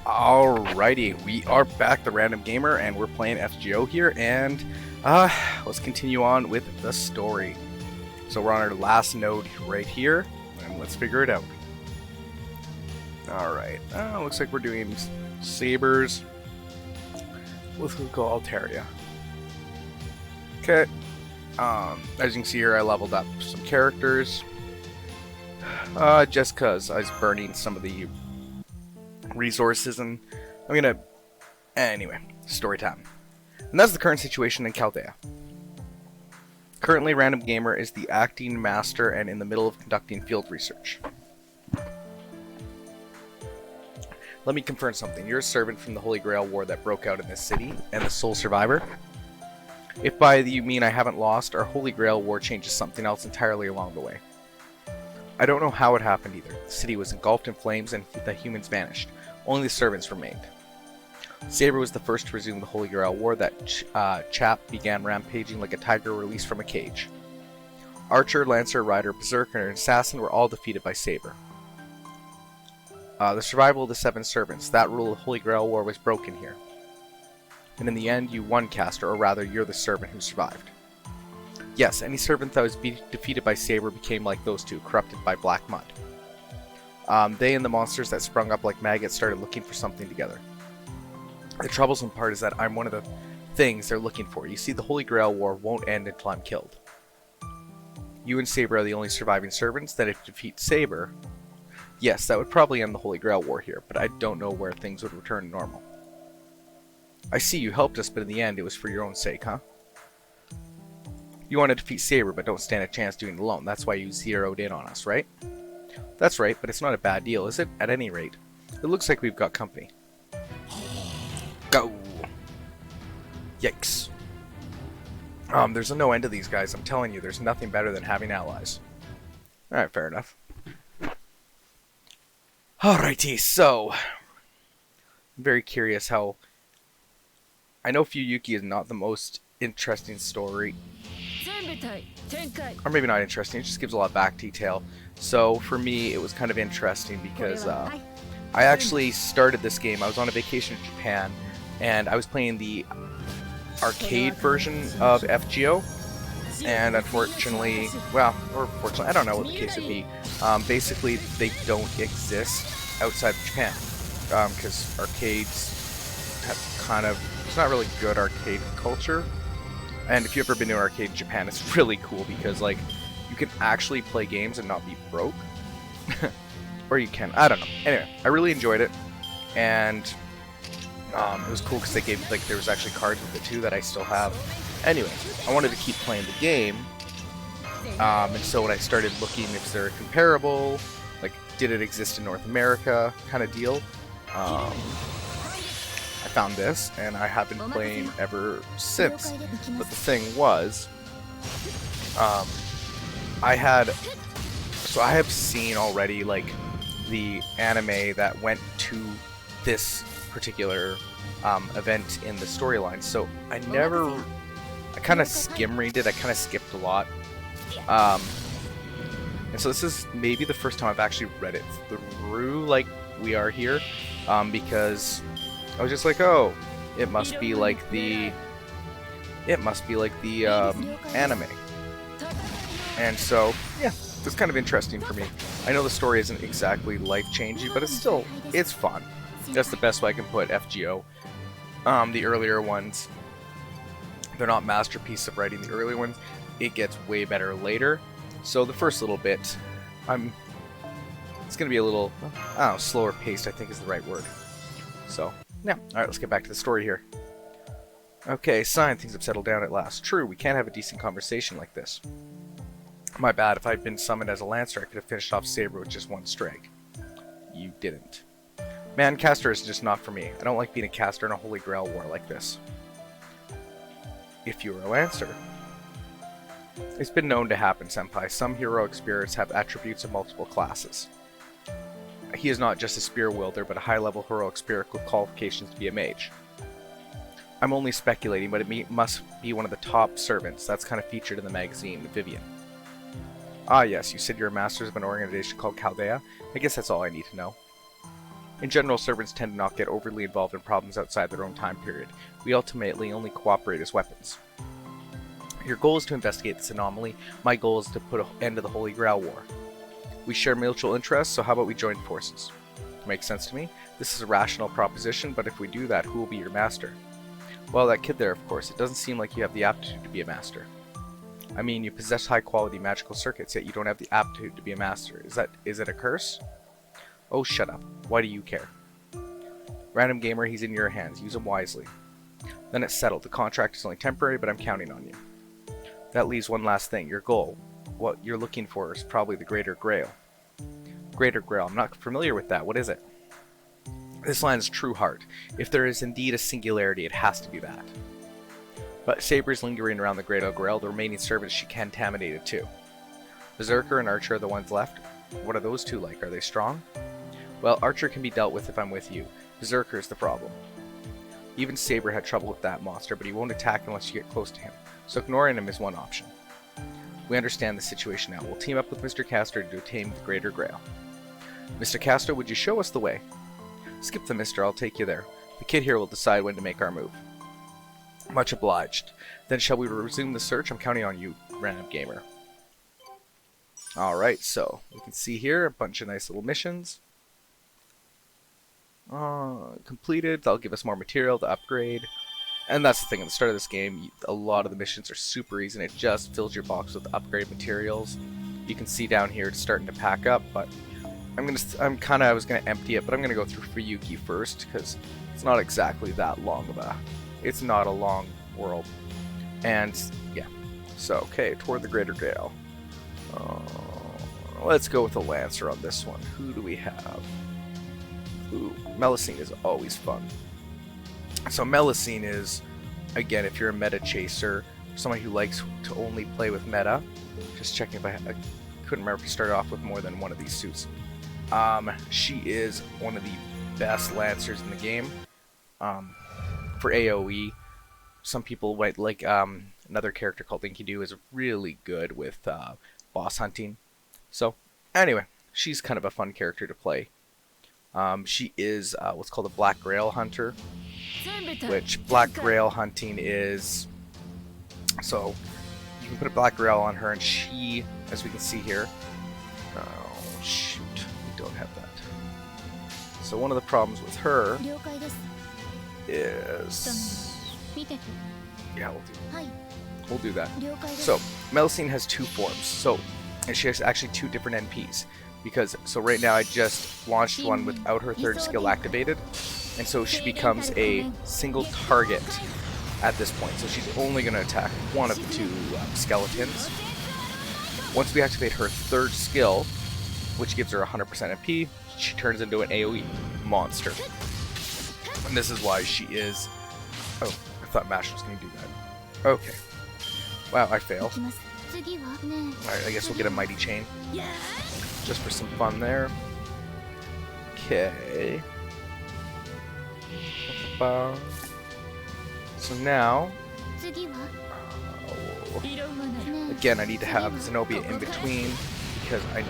Alrighty, we are back, the Random Gamer, and we're playing FGO here, and let's continue on with the story. So we're on our last node right here, and let's figure it out. Alright, looks like we're doing sabers with Altaria. Okay, as you can see here, I leveled up some characters, just because I was burning some of the resources, and I'm gonna anyway, story time. And that's the current situation in Chaldea. Currently, Random Gamer is the acting master and in the middle of conducting field research. Let me confirm something. You're a servant from the Holy Grail War that broke out in this city, and the sole survivor. If by you mean I haven't lost, our Holy Grail War changes something else entirely along the way. I don't know how it happened either. The city was engulfed in flames and the humans vanished. Only the servants remained. Saber was the first to resume the Holy Grail War. That chap began rampaging like a tiger released from a cage. Archer, Lancer, Rider, Berserker, and Assassin were all defeated by Saber. The survival of the 7 servants. That rule of the Holy Grail War was broken here. And in the end, you won, Caster, or rather, you're the servant who survived. Yes, any servant that was defeated by Saber became like those two, corrupted by black mud. They and the monsters that sprung up like maggots started looking for something together. The troublesome part is that I'm one of the things they're looking for. You see, the Holy Grail War won't end until I'm killed. You and Saber are the only surviving servants. That if you defeat Saber, yes, that would probably end the Holy Grail War here, but I don't know where things would return to normal. I see you helped us, but in the end it was for your own sake, huh? You want to defeat Saber, but don't stand a chance doing it alone. That's why you zeroed in on us, right? That's right, but it's not a bad deal, is it? At any rate, it looks like we've got company. Go! Yikes. There's no end to these guys. I'm telling you, there's nothing better than having allies. Alright, fair enough. Alrighty, so I'm very curious how... I know Fuyuki is not the most interesting story. Or maybe not interesting, it just gives a lot of back detail. So for me, it was kind of interesting because I actually started this game. I was on a vacation in Japan, and I was playing the arcade version of FGO. And unfortunately, well, or fortunately, I don't know what the case would be. Basically, they don't exist outside of Japan. Because arcades have kind of, it's not really good arcade culture. And if you've ever been to an arcade in Japan, it's really cool because, like, you can actually play games and not be broke. Or you can, I don't know. Anyway, I really enjoyed it. And it was cool because they gave, like, there was actually cards with it too that I still have. Anyway, I wanted to keep playing the game. And so when I started looking if they're comparable, like, did it exist in North America kind of deal, I found this, and I have been playing ever since. But the thing was, I have seen already, like, the anime that went to this particular event in the storyline. So I kind of skim read it. I kind of skipped a lot. And so this is maybe the first time I've actually read it through, like we are here, because I was just like, oh, it must be like the anime. And so, yeah, it's kind of interesting for me. I know the story isn't exactly life-changing, but it's fun. That's the best way I can put FGO. The earlier ones, they're not masterpieces of writing. The earlier ones, it gets way better later. So the first little bit, it's going to be a little, I don't know, slower paced, I think is the right word. So, yeah. Alright, let's get back to the story here. Okay, sign, things have settled down at last. True, we can't have a decent conversation like this. My bad, if I'd been summoned as a Lancer, I could have finished off Saber with just one strike. You didn't. Man, caster is just not for me. I don't like being a caster in a Holy Grail War like this. If you were a Lancer. It's been known to happen, Senpai. Some heroic spirits have attributes of multiple classes. He is not just a spear wielder, but a high-level heroic spirit with qualifications to be a mage. I'm only speculating, but it must be one of the top servants. That's kind of featured in the magazine, Vivian. Ah yes, you said you're a master of an organization called Chaldea. I guess that's all I need to know. In general, servants tend to not get overly involved in problems outside their own time period. We ultimately only cooperate as weapons. Your goal is to investigate this anomaly. My goal is to put an end to the Holy Grail War. We share mutual interests, so how about we join forces? Makes sense to me. This is a rational proposition, but if we do that, who will be your master? Well, that kid there, of course. It doesn't seem like you have the aptitude to be a master. I mean, you possess high-quality magical circuits, yet you don't have the aptitude to be a master. Is it a curse? Oh, shut up. Why do you care? Random gamer, he's in your hands. Use him wisely. Then it's settled. The contract is only temporary, but I'm counting on you. That leaves one last thing. Your goal. What you're looking for is probably the Greater Grail. Greater Grail. I'm not familiar with that. What is it? This land's true heart. If there is indeed a singularity, it has to be that. But Saber's lingering around the Greater Grail. The remaining servants she contaminated too. Berserker and Archer are the ones left. What are those two like? Are they strong? Well, Archer can be dealt with if I'm with you. Berserker is the problem. Even Saber had trouble with that monster, but he won't attack unless you get close to him. So ignoring him is one option. We understand the situation now. We'll team up with Mr. Castor to tame the Greater Grail. Mr. Castor, would you show us the way? Skip the mister, I'll take you there. The kid here will decide when to make our move. Much obliged. Then shall we resume the search? I'm counting on you, random gamer. Alright, so we can see here a bunch of nice little missions. Completed. That'll give us more material to upgrade. And that's the thing, at the start of this game, a lot of the missions are super easy and it just fills your box with upgrade materials. You can see down here it's starting to pack up, but I was gonna empty it, but I'm gonna go through Fuyuki first because it's not exactly that long of it's not a long world. And yeah, so okay, toward the Greater Grail. Let's go with a Lancer on this one. Who do we have? Ooh, Melusine is always fun. So Melusine is, again, if you're a meta chaser, someone who likes to only play with meta. Just checking if I couldn't remember if you started off with more than one of these suits. She is one of the best Lancers in the game. For AoE, some people might like another character called Enkidu is really good with boss hunting. So anyway, she's kind of a fun character to play. She is what's called a Black Grail Hunter, which Black Grail hunting is, so you can put a Black Grail on her and she, as we can see here, oh shoot, we don't have that. So one of the problems with her is, yeah, we'll do that. So Melusine has two forms, and she has actually two different NPs. Because, so right now I just launched one without her third skill activated, and so she becomes a single target at this point. So she's only going to attack one of the two skeletons. Once we activate her third skill, which gives her 100% MP, she turns into an AoE monster. And this is why she is... Oh, I thought Mash was going to do that. Okay. Wow, I failed. Alright, I guess we'll get a Mighty Chain. Just for some fun there. Okay. So now, again, I need to have Zenobia in between because I'm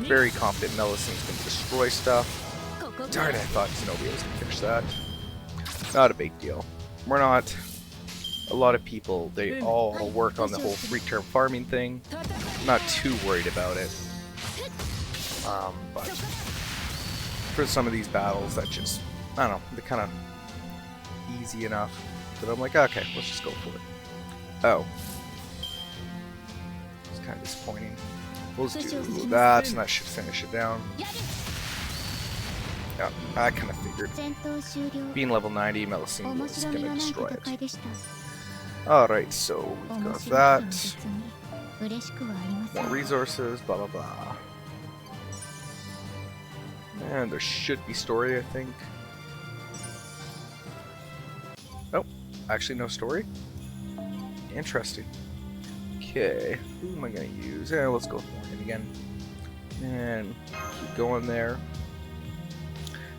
very confident Melusine's going to destroy stuff. Darn it, I thought Zenobia was going to finish that. Not a big deal. We're not. A lot of people, they all work on the whole 3-term farming thing. I'm not too worried about it. But for some of these battles that just, I don't know, they're kind of easy enough that I'm like, okay, let's just go for it. Oh. It's kind of disappointing. We'll just do that, and that should finish it down. Yeah, I kind of figured. Being level 90, Melusine was going to destroy it. Alright, so we've got that. More resources, blah blah blah. And there should be story, I think. Nope, actually no story. Interesting. Okay, who am I going to use? Yeah, let's go with Morgan again. And keep going there.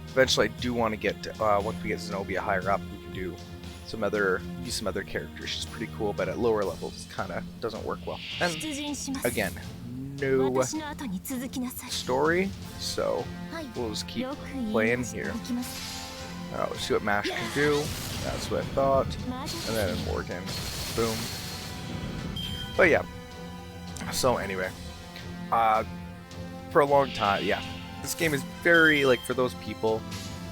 Eventually I do want to get, once we get Zenobia higher up, we can do some other characters. She's pretty cool, but at lower levels kind of doesn't work well. And again, no story, so we'll just keep playing here. Let's see what Mash can do. That's what I thought. And then Morgan. Boom. But yeah. So anyway. For a long time, yeah. This game is very, like, for those people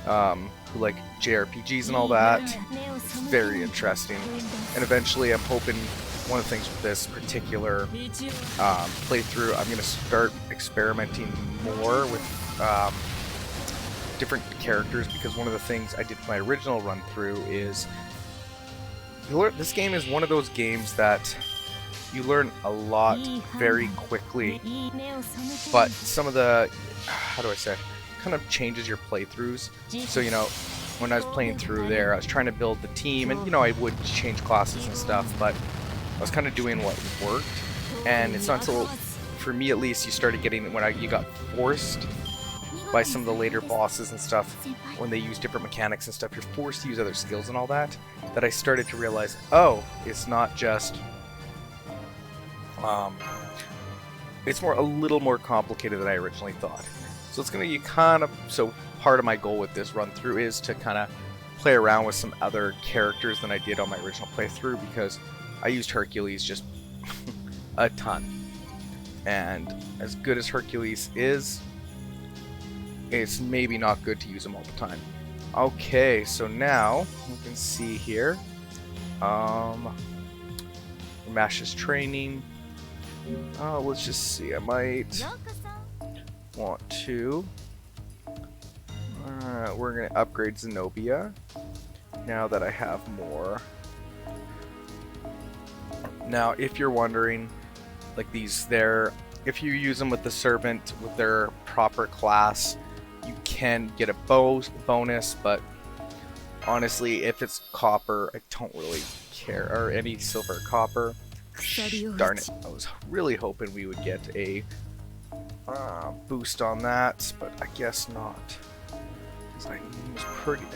who like JRPGs and all that, it's very interesting. And eventually I'm hoping one of the things with this particular playthrough, I'm going to start experimenting more with different characters, because one of the things I did for my original run through is this game is one of those games that you learn a lot very quickly, but some of the, how do I say, kind of changes your playthroughs. So, you know, when I was playing through there, I was trying to build the team, and, you know, I would change classes and stuff, but I was kind of doing what worked. And it's not until, for me at least, you started getting, when you got forced by some of the later bosses and stuff, when they use different mechanics and stuff, you're forced to use other skills and all that, that I started to realize, oh, it's not just, it's a little more complicated than I originally thought. So it's going to be kind of, so part of my goal with this run through is to kind of play around with some other characters than I did on my original playthrough, because I used Hercules just a ton. And as good as Hercules is, it's maybe not good to use him all the time. Okay, so now we can see here, Mash's training. Let's just see, I might want to, we're going to upgrade Zenobia now that I have more. Now, if you're wondering, like these, if you use them with the servant with their proper class, you can get a bonus, but honestly, if it's copper, I don't really care, or any silver or copper. Darn it, I was really hoping we would get a boost on that, but I guess not. I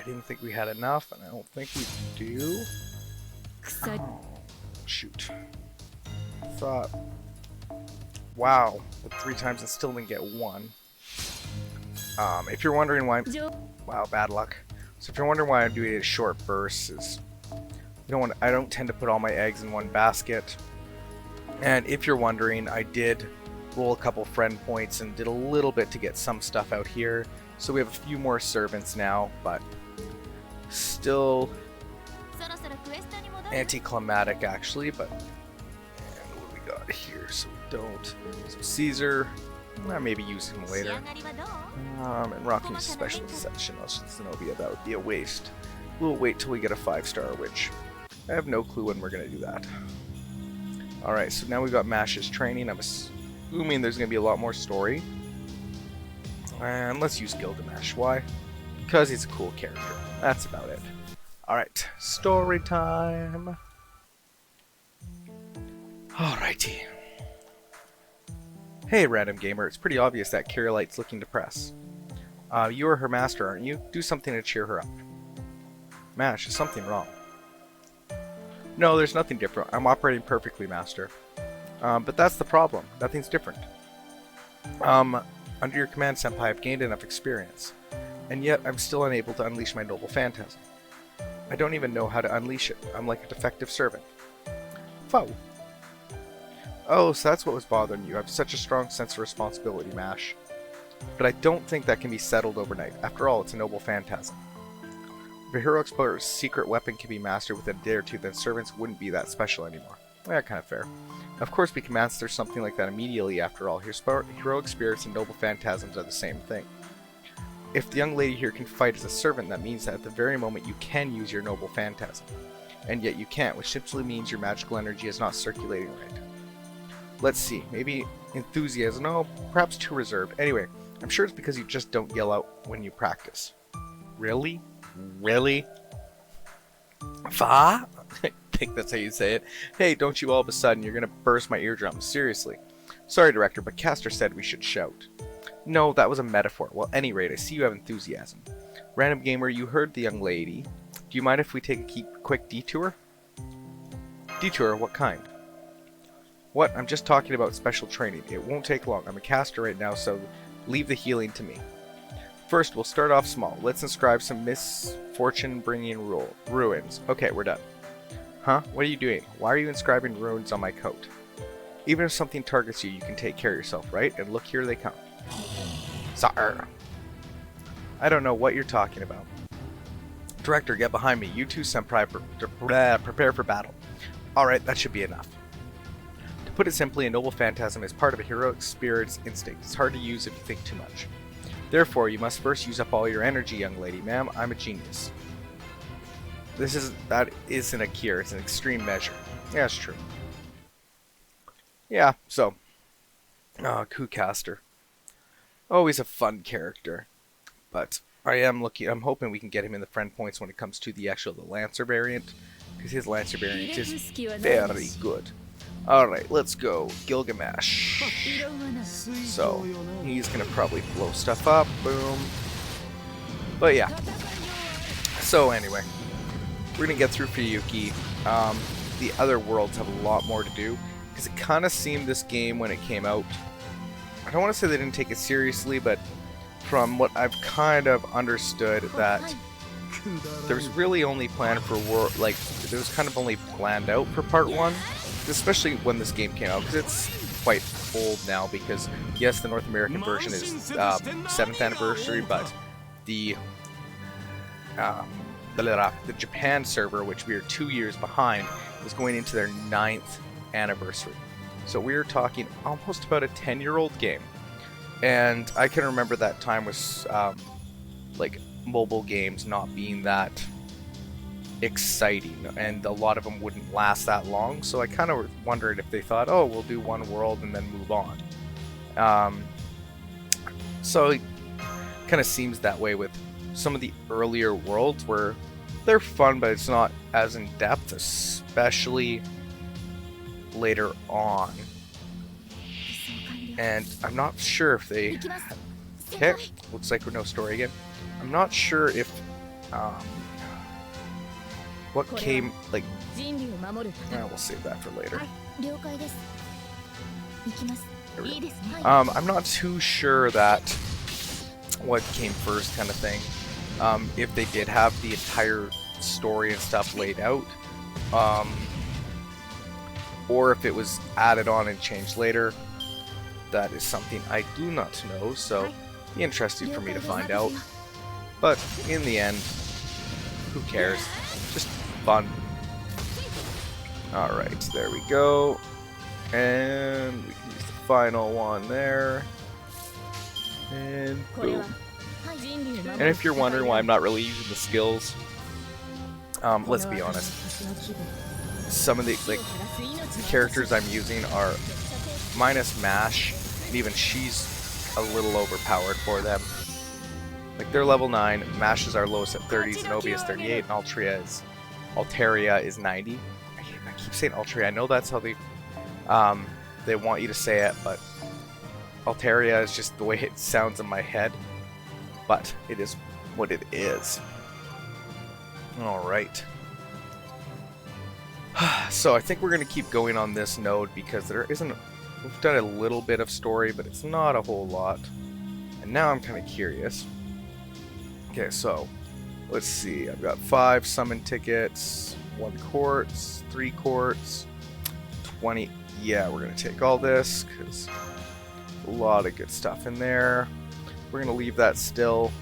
didn't think we had enough, and I don't think we do. Oh, shoot. I thought, wow, with 3 times and still didn't get 1. If you're wondering why, wow, bad luck. So if you're wondering why I'm doing it short bursts, is I don't tend to put all my eggs in one basket. And if you're wondering, I did roll a couple friend points and did a little bit to get some stuff out here. So we have a few more servants now, but still anticlimactic actually. But and what do we got here? So we don't. So Caesar, maybe use him later. And Rocky's special section, Zenobia, that would be a waste. We'll wait till we get a 5-star, which I have no clue when we're gonna do that. Alright, so now we've got Mash's training. I'm assuming there's going to be a lot more story. And let's use Gilgamesh. Why? Because he's a cool character. That's about it. Alright, story time. Alrighty. Hey, random gamer. It's pretty obvious that Kirillite's looking depressed. You are her master, aren't you? Do something to cheer her up. Mash, is something wrong? No, there's nothing different. I'm operating perfectly, Master. But that's the problem. Nothing's different. Under your command, Senpai, I've gained enough experience. And yet, I'm still unable to unleash my noble phantasm. I don't even know how to unleash it. I'm like a defective servant. Foe. Oh, so that's what was bothering you. I have such a strong sense of responsibility, Mash. But I don't think that can be settled overnight. After all, it's a noble phantasm. If a hero explorer's secret weapon can be mastered within a day or two, then servants wouldn't be that special anymore. Yeah, kind of fair. Of course, we can master something like that immediately after all. Heroic spirits and noble phantasms are the same thing. If the young lady here can fight as a servant, that means that at the very moment you can use your noble phantasm. And yet you can't, which simply means your magical energy is not circulating right. Let's see, maybe enthusiasm, no, perhaps too reserved. Anyway, I'm sure it's because you just don't yell out when you practice. Really? Really? Va? I think that's how you say it. Hey, don't you all of a sudden, you're gonna burst my eardrums. Seriously. Sorry, Director, but Castor said we should shout. No, that was a metaphor. Well, at any rate, I see you have enthusiasm. Random gamer, you heard the young lady. Do you mind if we take a quick detour? Detour? What kind? What? I'm just talking about special training. It won't take long. I'm a caster right now, so leave the healing to me. First, we'll start off small. Let's inscribe some misfortune-bringing ruins. Okay, we're done. Huh? What are you doing? Why are you inscribing runes on my coat? Even if something targets you, you can take care of yourself, right? And look, here they come. Sir. I don't know what you're talking about. Director, get behind me. You two, Senpai, prepare for battle. Alright, that should be enough. To put it simply, a noble phantasm is part of a heroic spirit's instinct. It's hard to use if you think too much. Therefore, you must first use up all your energy, young lady. Ma'am, I'm a genius. That isn't a cure, it's an extreme measure. Yeah, it's true. Yeah, so. Kuhcaster. Always a fun character. But I'm hoping we can get him in the friend points when it comes to the Lancer variant. Because his Lancer variant is very good. Alright, let's go. Gilgamesh. So, he's gonna probably blow stuff up. Boom. But yeah. So anyway, we're gonna get through Fuyuki. The other worlds have a lot more to do. Because it kind of seemed this game when it came out, I don't want to say they didn't take it seriously, but from what I've kind of understood, that there's really only planned for it was kind of only planned out for part 1. Especially when this game came out, because it's quite old now, because yes, the North American version is 7th anniversary, but the Japan server, which we are 2 years behind, is going into their 9th anniversary. So we're talking almost about a 10-year-old game. And I can remember that time was like mobile games not being that exciting, and a lot of them wouldn't last that long, so I kind of wondered if they thought, oh, we'll do one world and then move on. So it kind of seems that way with some of the earlier worlds, where they're fun, but it's not as in-depth, especially later on. And I'm not sure if they... Okay, looks like we're no story again. I'm not sure if what came, like, we'll save that for later. I'm not too sure that what came first kind of thing. If they did have the entire story and stuff laid out, or if it was added on and changed later. That is something I do not know, so be interesting for me to find out. But in the end, who cares? Just fun. Alright, there we go. And we can use the final one there. And boom. And if you're wondering why I'm not really using the skills, let's be honest. Some of the characters I'm using are minus Mash, and even she's a little overpowered for them. Like, they're level 9, Mash is our lowest at 30, Zenobia is 38, and Altaria is 90. I keep saying Altaria, I know that's how they want you to say it, but Altaria is just the way it sounds in my head. But it is what it is. Alright. So I think we're going to keep going on this node because there isn't... We've done a little bit of story, but it's not a whole lot. And now I'm kind of curious. Okay, so let's see. I've got 5 summon tickets, 1 quartz, 3 quartz, 20. Yeah, we're going to take all this because a lot of good stuff in there. We're going to leave that still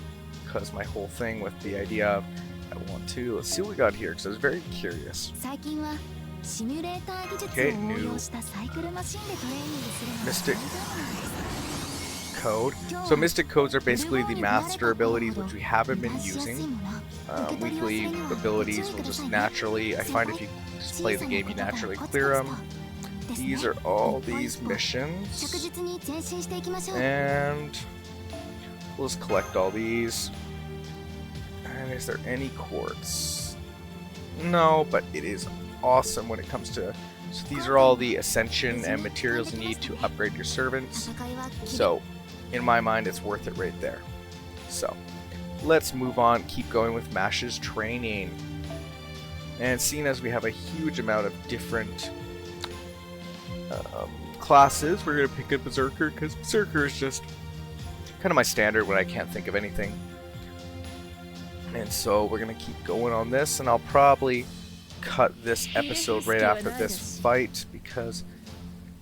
because my whole thing with the idea of I want to. Let's see what we got here because I was very curious. Okay, new Mystic Code. So Mystic Codes are basically the master abilities which we haven't been using. Weekly abilities will just naturally, I find if you just play the game you naturally clear them. These are all these missions. And we'll just collect all these. And is there any quartz? No, but it is awesome when it comes to... So these are all the ascension and materials you need to upgrade your servants. So, in my mind, it's worth it right there. So, let's move on, keep going with Mash's training. And seeing as we have a huge amount of different Classes, we're going to pick a Berserker, because Berserker is just kind of my standard when I can't think of anything. And so we're going to keep going on this, and I'll probably cut this episode right after this fight, because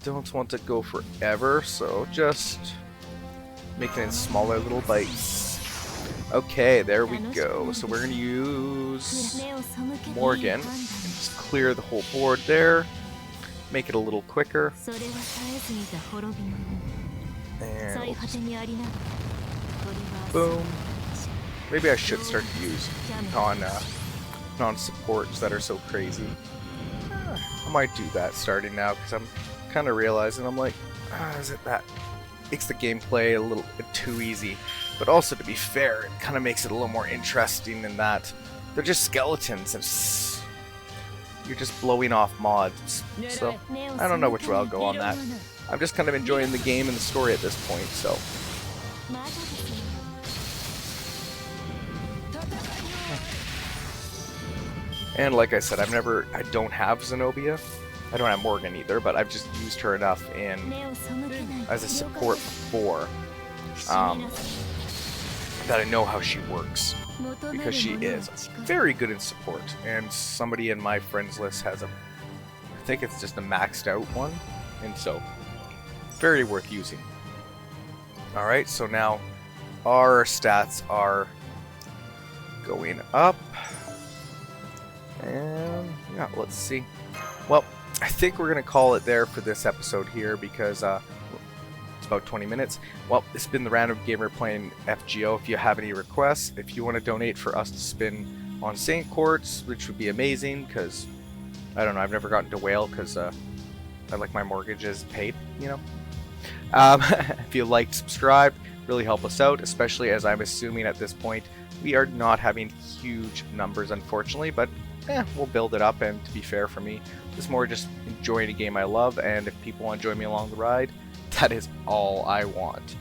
I don't want to go forever, so just make it in smaller little bites. Okay, there we go. So we're going to use Morgan, and just clear the whole board there, make it a little quicker. And we'll just boom. Maybe I should start to use non-supports that are so crazy. I might do that starting now, because I'm kind of realizing, I'm like, is it that makes the gameplay a little bit too easy? But also, to be fair, it kind of makes it a little more interesting in that they're just skeletons and you're just blowing off mods. So I don't know which way I'll go on that. I'm just kind of enjoying the game and the story at this point, so. And like I said, I don't have Zenobia. I don't have Morgan either, but I've just used her enough as a support before that I know how she works, because she is very good in support, and somebody in my friends list has I think it's just a maxed out one, and so very worth using. Alright, so now our stats are going up, and yeah, let's see. Well, I think we're going to call it there for this episode here, because it's about 20 minutes. Well, it's been the Random Gamer playing FGO. If you have any requests, if you want to donate for us to spin on Saint Courts, which would be amazing, because, I don't know, I've never gotten to whale, because I like my mortgages paid, you know. If you liked, subscribe, really help us out, especially as I'm assuming at this point we are not having huge numbers, unfortunately, but we'll build it up, and to be fair for me, it's more just enjoying a game I love, and if people want to join me along the ride, that is all I want.